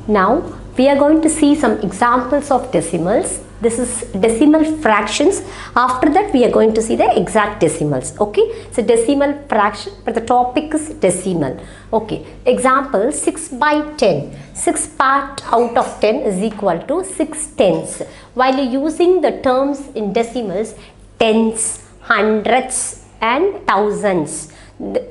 Now we are going to see some examples of decimals. This is decimal fractions. After that we are going to see the exact decimals. Okay, so decimal fraction, but the topic is decimal. Okay, example 6 by 10. 6 part out of 10 is equal to 6 tenths. While using the terms in decimals, tenths, hundreds and thousands,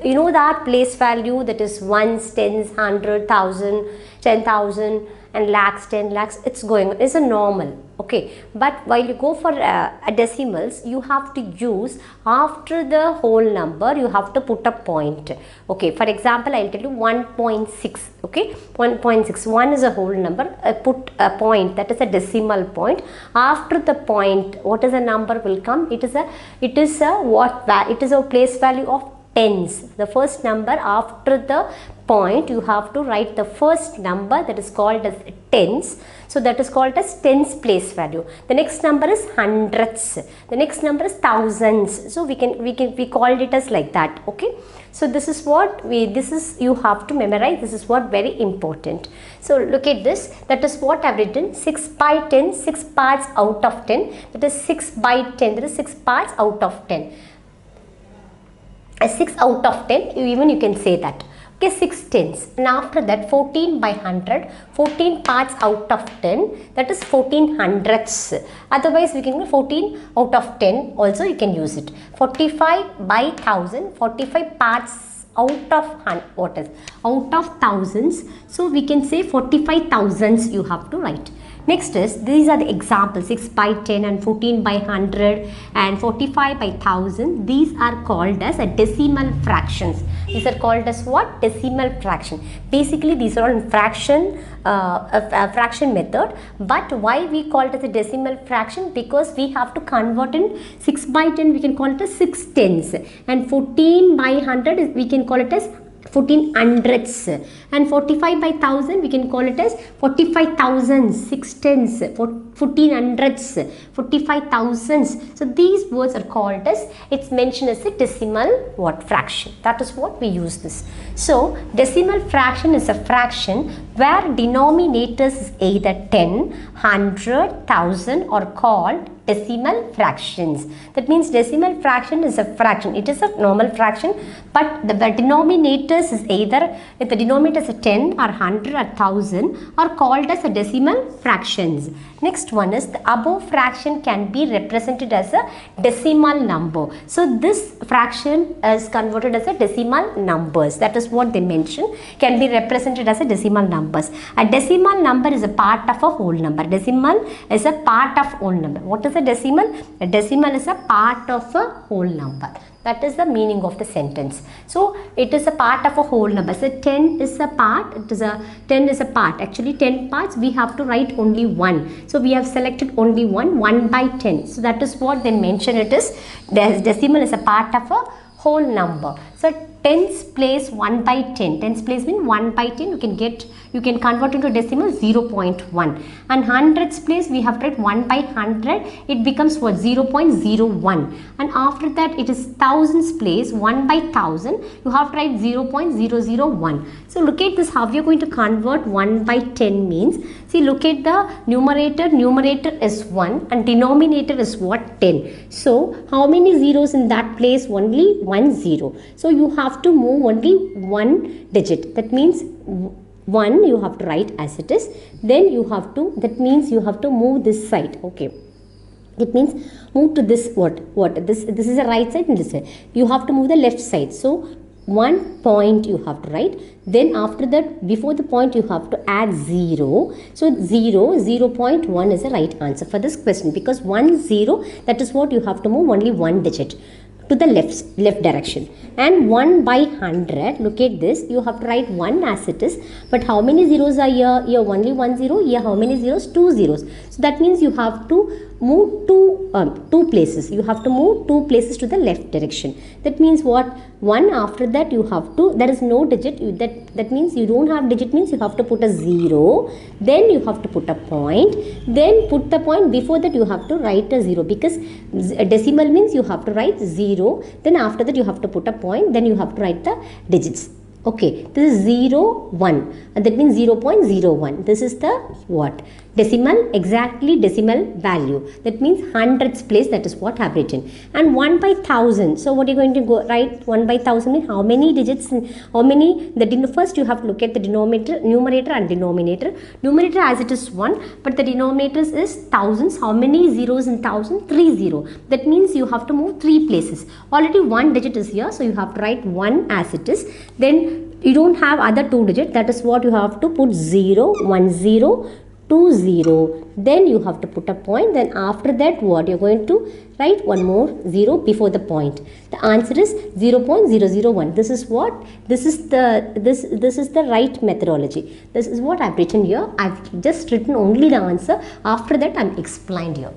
you know that place value, that is ones, tens, 100,000, 10,000 and lakhs, 10 lakhs, it's a normal. Okay, but while you go for decimals, you have to use after the whole number, you have to put a point. Okay, for example, I'll tell you 1.6. okay, 1.6, 1 is a whole number. I put a point, that is a decimal point. After the point, what is the number will come? It is a place value of tens. The first number after the point, you have to write the first number, that is called as tens. So that is called as tens place value. The next number is hundreds. The next number is thousands. So we called it as like that. Okay. So this is what you have to memorize. This is what very important. So look at this. That is what I've written. 6 by 10, 6 parts out of 10. That is 6 by 10. That is 6 parts out of 10. 6 out of 10, you can say that. Okay, 6 tenths. And after that 14 by 100, 14 parts out of 10, that is 14 hundredths. Otherwise we can 14 out of 10 also you can use it. 45 by 1000, 45 parts out of thousands. So we can say 45 thousands you have to write. Next is, these are the examples, 6 by 10 and 14 by 100 and 45 by 1000. These are called as a decimal fractions. These are called as what? Decimal fraction. Basically, these are all in fraction, fraction method. But why we call it as a decimal fraction? Because we have to convert in 6 by 10, we can call it as 6 tenths. And 14 by 100, we can call it as 14 hundredths, and 45 by 1000 we can call it as 45 thousands, 6 tenths, 14 hundredths, 45 thousands. So these words are called as, it's mentioned as a decimal fraction. That is what we use this. So decimal fraction is a fraction where denominators is either 10, 100, 1000 or called decimal fractions. That means decimal fraction is a fraction. It is a normal fraction, but the denominators is either, if the denominator is a 10 or 100 or 1000, are called as a decimal fractions. Next one is, the above fraction can be represented as a decimal number. So this fraction is converted as a decimal numbers. That is what they mention, can be represented as a decimal numbers. A decimal number is a part of a whole number. Decimal is a part of whole number. What is a decimal? A decimal is a part of a whole number. That is the meaning of the sentence. So it is a part of a whole number. So 10 is a part. 10 is a part. Actually 10 parts we have to write only one. So we have selected only one by 10. So that is what they mention it is. The decimal is a part of a whole number. So tens place 1 by 10. Tens place means 1 by 10. You can convert into decimal 0.1. And hundreds place we have to write 1 by 100. It becomes what? 0.01. And after that it is thousands place 1 by 1000. You have to write 0.001. So look at this, how you are going to convert 1 by 10 means. See, look at the numerator. Numerator is 1 and denominator is what? 10. So how many zeros in that place? Only 1 zero. So you have to move only one digit. That means 1 you have to write as it is. Then you have to, that means you have to move this side. Okay. It means move to this this is the right side and this side. You have to move the left side. So 1 point you have to write. Then after that, before the point you have to add 0. So 0.1 is the right answer for this question, because 1 0, that is what you have to move only one digit to the left direction. And 1 by 100, look at this, you have to write 1 as it is, but how many zeros are here? Here only 1 0, here how many zeros? 2 zeros. So that means you have to move two places. You have to move 2 places to the left direction. That means what? 1 after that you have to, there is no digit, that means you don't have digit, means you have to put a 0, then you have to put a point, then put the point, before that you have to write a 0, because a decimal means you have to write 0, then after that you have to put a point, then you have to write the digits. Okay, this is 0, 1, and that means 0.01. This is the what? Decimal, exactly decimal value. That means hundreds place, that is what I have written. And 1 by 1000. So what are you going to go write? 1 by 1000 means how many digits, how many, first you have to look at the numerator and denominator. Numerator as it is 1, but the denominator is thousands. How many zeros in 1000? 30. That means you have to move 3 places. Already 1 digit is here, so you have to write 1 as it is. Then you don't have other 2 digits, that is what you have to put 0, 1, 0, 2, 0. Then you have to put a point. Then after that what you're going to write? One more 0 before the point. The answer is 0.001. This is what? This is the right methodology. This is what I've written here. I've just written only the answer. After that I'm explained here.